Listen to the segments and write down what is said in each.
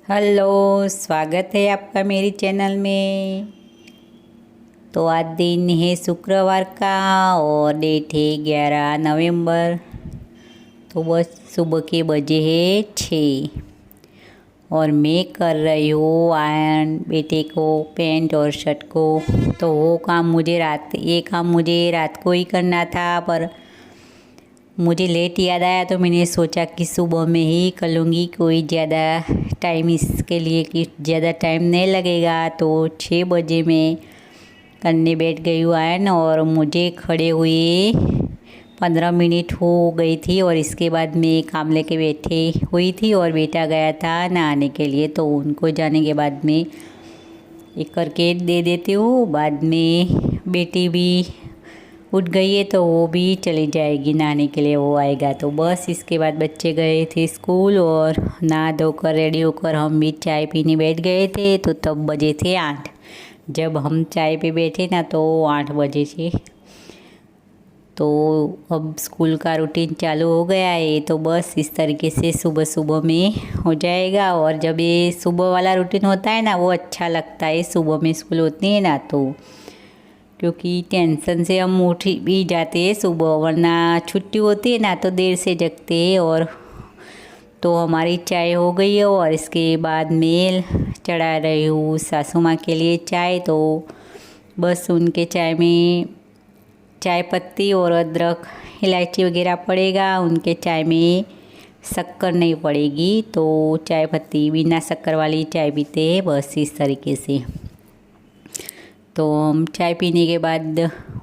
Hello, स्वागत है आपका मेरी चैनल में। तो आज दिन है शुक्रवार का और डेट है 11 नवंबर। तो बस सुबह के बजे है 6 और मैं कर रही हूँ आयरन बेटे को पैंट और शर्ट को। तो ये काम मुझे रात को ही करना था, पर मुझे लेट याद आया तो मैंने सोचा कि सुबह में ही कर लूँगी। कोई ज़्यादा टाइम इसके लिए कि ज़्यादा टाइम नहीं लगेगा। तो 6 बजे मैं करने बैठ गई हूँ आयरन और मुझे खड़े हुए 15 मिनट हो गई थी। और इसके बाद मैं काम लेके बैठी हुई थी और बेटा गया था नहाने के लिए। तो उनको जाने के बाद में एक करके दे देती हूँ। बाद में बेटी भी उठ गई है तो वो भी चली जाएगी नहाने के लिए, वो आएगा तो बस। इसके बाद बच्चे गए थे स्कूल और नहा धोकर रेडी होकर हम भी चाय पीने बैठ गए थे। तो तब बजे थे 8। जब हम चाय पे बैठे ना तो 8 बजे थे। तो अब स्कूल का रूटीन चालू हो गया है। तो बस इस तरीके से सुबह सुबह में हो जाएगा। और जब ये सुबह वाला रूटीन होता है ना वो अच्छा लगता है। सुबह में स्कूल होती है ना तो क्योंकि टेंशन से हम उठ भी जाते हैं सुबह, वरना छुट्टी होती है ना तो देर से जगते हैं। और तो हमारी चाय हो गई है और इसके बाद मेल चढ़ा रही हूँ सासू माँ के लिए चाय। तो बस उनके चाय में चाय पत्ती और अदरक इलायची वगैरह पड़ेगा, उनके चाय में शक्कर नहीं पड़ेगी। तो चाय पत्ती बिना शक्कर वाली चाय पीते हैं बस इस तरीके से। तो हम चाय पीने के बाद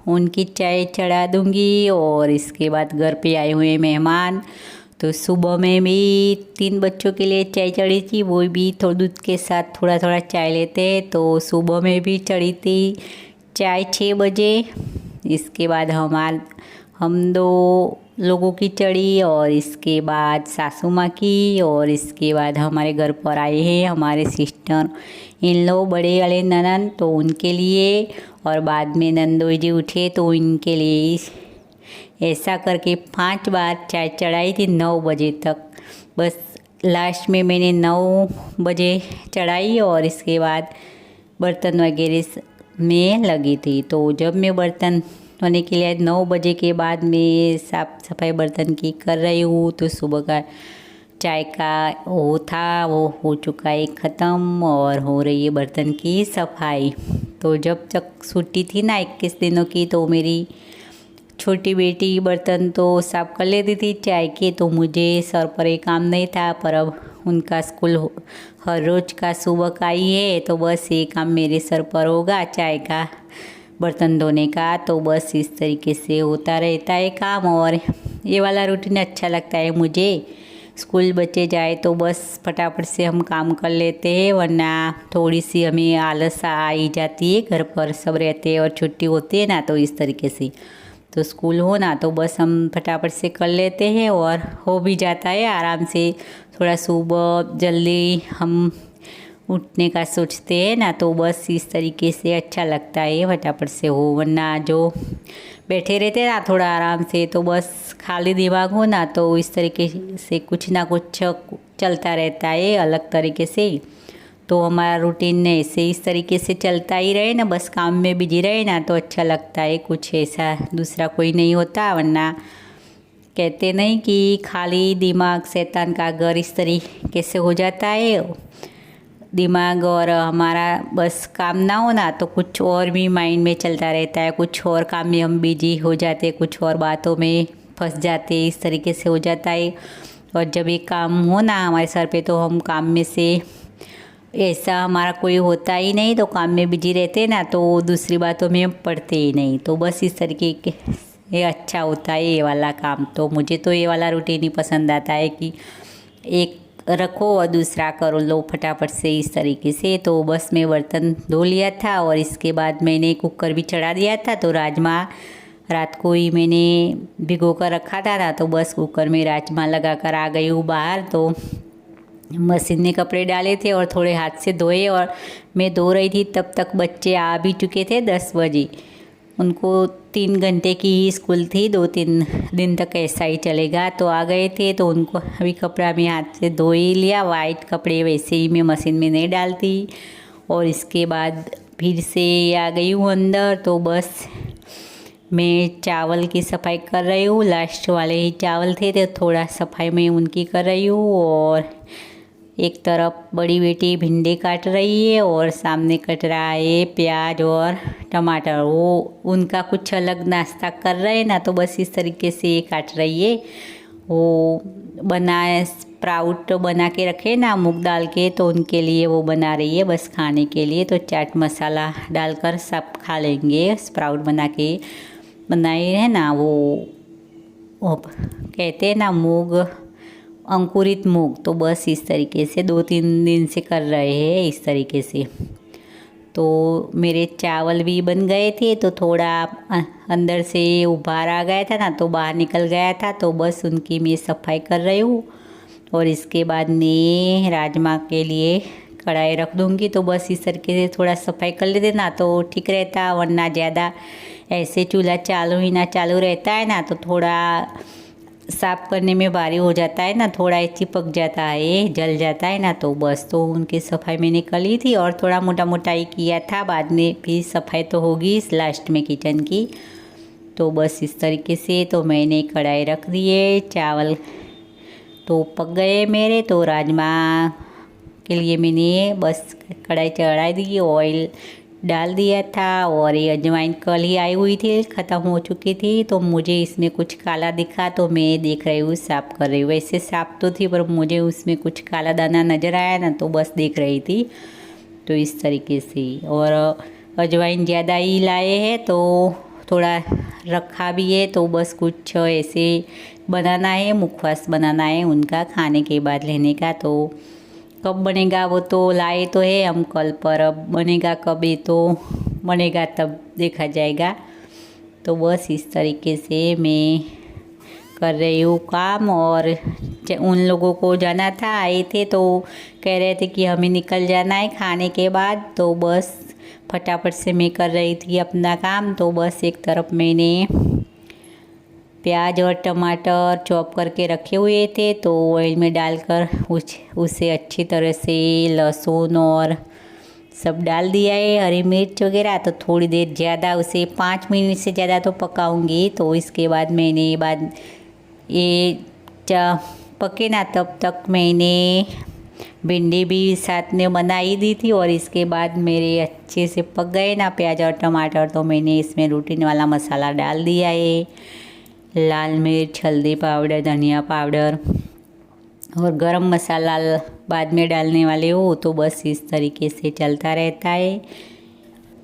उनकी चाय चढ़ा दूंगी। और इसके बाद घर पे आए हुए मेहमान, तो सुबह में भी 3 बच्चों के लिए चाय चढ़ी थी, वो भी थोड़ा दूध के साथ थोड़ा थोड़ा चाय लेते हैं। तो सुबह में भी चढ़ी थी चाय 6 बजे। इसके बाद हम 2 लोगों की चढ़ी और इसके बाद सासू माँ की। और इसके बाद हमारे घर पर आए हैं हमारे सिस्टर इन लोग बड़े वाले ननन, तो उनके लिए। और बाद में नंदोई जी उठे तो इनके लिए। ऐसा करके 5 बार चाय चढ़ाई थी 9 बजे तक। बस लास्ट में मैंने 9 बजे चढ़ाई और इसके बाद बर्तन वगैरह में लगी थी। तो जब मैं बर्तन धोने के लिए 9 बजे के बाद मैं साफ सफाई बर्तन की कर रही हूँ। तो सुबह का चाय का वो था वो हो चुका है ख़त्म और हो रही है बर्तन की सफाई। तो जब तक छुट्टी थी ना 21 दिनों की, तो मेरी छोटी बेटी बर्तन तो साफ कर लेती थी चाय के। तो मुझे सर पर एक काम नहीं था, पर अब उनका स्कूल हर रोज़ का सुबह का ही है। तो बस ये काम मेरे सर पर होगा चाय का बर्तन धोने का। तो बस इस तरीके से होता रहता है काम। और ये वाला रूटीन अच्छा लगता है मुझे। स्कूल बच्चे जाए तो बस फटाफट से हम काम कर लेते हैं, वरना थोड़ी सी हमें आलस आ ही जाती है। घर पर सब रहते हैं और छुट्टी होती है ना तो इस तरीके से। तो स्कूल हो ना तो बस हम फटाफट से कर लेते हैं और हो भी जाता है आराम से। थोड़ा सुबह जल्दी हम उठने का सोचते हैं ना तो बस इस तरीके से अच्छा लगता है फटाफट से हो। वरना जो बैठे रहते हैं ना थोड़ा आराम से, तो बस खाली दिमाग हो ना तो इस तरीके से कुछ ना कुछ चलता रहता है अलग तरीके से। तो हमारा रूटीन ऐसे इस तरीके से चलता ही रहे ना, बस काम में बिजी रहे ना तो अच्छा लगता है। कुछ ऐसा दूसरा कोई नहीं होता, वरना कहते नहीं कि खाली दिमाग शैतान का घर, इस तरीके से हो जाता है दिमाग। और हमारा बस काम ना हो ना तो कुछ और भी माइंड में चलता रहता है, कुछ और काम में हम बिजी हो जाते, कुछ और बातों में फंस जाते, इस तरीके से हो जाता है। और जब एक काम हो ना हमारे सर पे तो हम काम में से ऐसा हमारा कोई होता ही नहीं, तो काम में बिजी रहते ना तो दूसरी बातों में हम पढ़ते ही नहीं। तो बस इस तरीके के ये अच्छा होता है ये वाला काम। तो मुझे तो ये वाला रूटीन ही पसंद आता है कि एक रखो और दूसरा करो लो फटाफट से इस तरीके से। तो बस मैं बर्तन धो लिया था और इसके बाद मैंने कुकर भी चढ़ा दिया था। तो राजमा रात को ही मैंने भिगो कर रखा था ना, तो बस कुकर में राजमा लगा कर आ गई हूँ बाहर। तो मशीन में कपड़े डाले थे और थोड़े हाथ से धोए और मैं धो रही थी तब तक बच्चे आ भी चुके थे 10 बजे। उनको 3 घंटे की ही स्कूल थी, 2-3 दिन तक ऐसा ही चलेगा। तो आ गए थे तो उनको अभी कपड़ा मैं हाथ से धो ही लिया। वाइट कपड़े वैसे ही मैं मशीन में नहीं डालती। और इसके बाद फिर से आ गई हूँ अंदर। तो बस मैं चावल की सफाई कर रही हूँ। लास्ट वाले ही चावल थे तो थोड़ा सफाई मैं उनकी कर रही हूँ। और एक तरफ बड़ी बेटी भिंडी काट रही है और सामने कट रहा है प्याज और टमाटर। वो उनका कुछ अलग नाश्ता कर रहे हैं ना, तो बस इस तरीके से ये काट रही है। वो स्प्राउट बना के रखे ना मूंग दाल के, तो उनके लिए वो बना रही है बस खाने के लिए। तो चाट मसाला डालकर सब खा लेंगे। स्प्राउट बना के बनाई है ना, वो कहते हैं ना मूंग, अंकुरित मूंग। तो बस इस तरीके से 2-3 दिन से कर रहे हैं इस तरीके से। तो मेरे चावल भी बन गए थे, तो थोड़ा अंदर से उबार आ गया था ना, तो बाहर निकल गया था। तो बस उनकी मैं सफाई कर रही हूँ। और इसके बाद मैं राजमा के लिए कढ़ाई रख दूँगी। तो बस इस तरीके से थोड़ा सफाई कर लेते ना तो ठीक रहता, वरना ज़्यादा ऐसे चूल्हा चालू ही ना चालू रहता है ना, तो थोड़ा साफ़ करने में भारी हो जाता है ना, थोड़ा चिपक जाता है, जल जाता है ना। तो बस तो उनकी सफाई मैंने कर ली थी और थोड़ा मोटा मोटा ही किया था। बाद में फिर सफाई तो होगी इस लास्ट में किचन की। तो बस इस तरीके से तो मैंने कढ़ाई रख दिए। चावल तो पक गए मेरे। तो राजमा के लिए मैंने बस कढ़ाई चढ़ा दी, ऑयल डाल दिया था। और ये अजवाइन कल ही आई हुई थी, ख़त्म हो चुकी थी। तो मुझे इसमें कुछ काला दिखा, तो मैं देख रही हूँ, साफ़ कर रही हूँ। वैसे साफ़ तो थी पर मुझे उसमें कुछ काला दाना नज़र आया ना, तो बस देख रही थी। तो इस तरीके से। और अजवाइन ज़्यादा ही लाए हैं तो थोड़ा रखा भी है। तो बस कुछ ऐसे बनाना है, मुखवास बनाना है उनका खाने के बाद लेने का। तो कब बनेगा वो तो लाए तो है हम कल, पर अब बनेगा कब ये तो बनेगा तब देखा जाएगा। तो बस इस तरीके से मैं कर रही हूँ काम। और उन लोगों को जाना था, आए थे तो कह रहे थे कि हमें निकल जाना है खाने के बाद। तो बस फटाफट से मैं कर रही थी अपना काम। तो बस एक तरफ मैंने प्याज और टमाटर चॉप करके रखे हुए थे, तो ऑयल में डालकर उसे अच्छी तरह से लहसुन और सब डाल दिया है, हरी मिर्च वगैरह। तो थोड़ी देर ज़्यादा उसे 5 मिनट से ज़्यादा तो पकाऊंगी। तो इसके बाद मैंने ये पके ना, तब तक मैंने भिंडी भी साथ में बना ही दी थी। और इसके बाद मेरे अच्छे से पक गए ना प्याज और टमाटर, तो मैंने इसमें रूटीन वाला मसाला डाल दिया है, लाल मिर्च, हल्दी पाउडर, धनिया पाउडर और गरम मसाला बाद में डालने वाले हो। तो बस इस तरीके से चलता रहता है।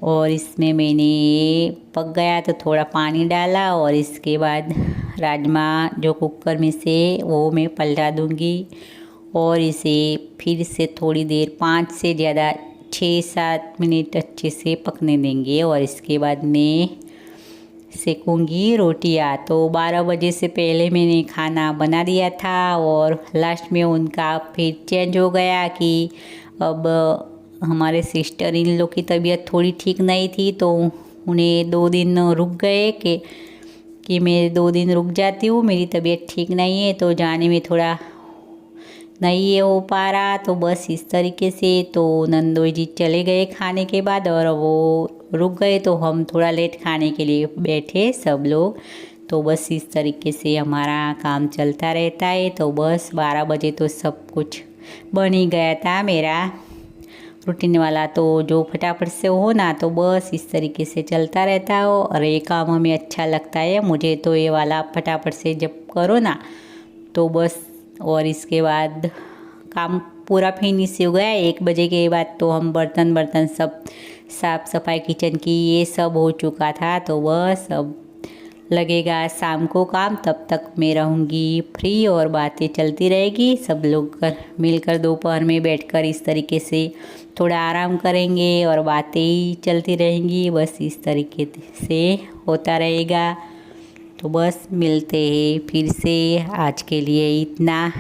और इसमें मैंने पक गया तो थोड़ा पानी डाला। और इसके बाद राजमा जो कुकर में से वो मैं पलटा दूंगी। और इसे फिर से थोड़ी देर 5 से ज़्यादा 6-7 मिनट अच्छे से पकने देंगे। और इसके बाद मैं सेकूंगी रोटियाँ। तो 12 बजे से पहले मैंने खाना बना दिया था। और लास्ट में उनका फिर चेंज हो गया कि अब हमारे सिस्टर इन लोग की तबीयत थोड़ी ठीक नहीं थी, तो उन्हें 2 दिन रुक गए कि मैं 2 दिन रुक जाती हूँ, मेरी तबीयत ठीक नहीं है, तो जाने में थोड़ा नहीं हो पा रहा। तो बस इस तरीके से तो नंदोई जी चले गए खाने के बाद और वो रुक गए, तो हम थोड़ा लेट खाने के लिए बैठे सब लोग। तो बस इस तरीके से हमारा काम चलता रहता है। तो बस 12 बजे तो सब कुछ बन ही गया था मेरा रूटीन वाला। तो जो फटाफट से हो ना, तो बस इस तरीके से चलता रहता है। और ये काम हमें अच्छा लगता है मुझे, तो ये वाला फटाफट से जब करो ना तो बस। और इसके बाद काम पूरा फिनिश हो गया। 1 बजे के बाद तो हम बर्तन सब साफ़ सफाई किचन की ये सब हो चुका था। तो बस अब लगेगा शाम को काम, तब तक मैं रहूँगी फ्री और बातें चलती रहेगी। सब लोग मिलकर दोपहर में बैठकर इस तरीके से थोड़ा आराम करेंगे और बातें ही चलती रहेंगी। बस इस तरीके से होता रहेगा। तो बस मिलते हैं फिर से। आज के लिए इतना।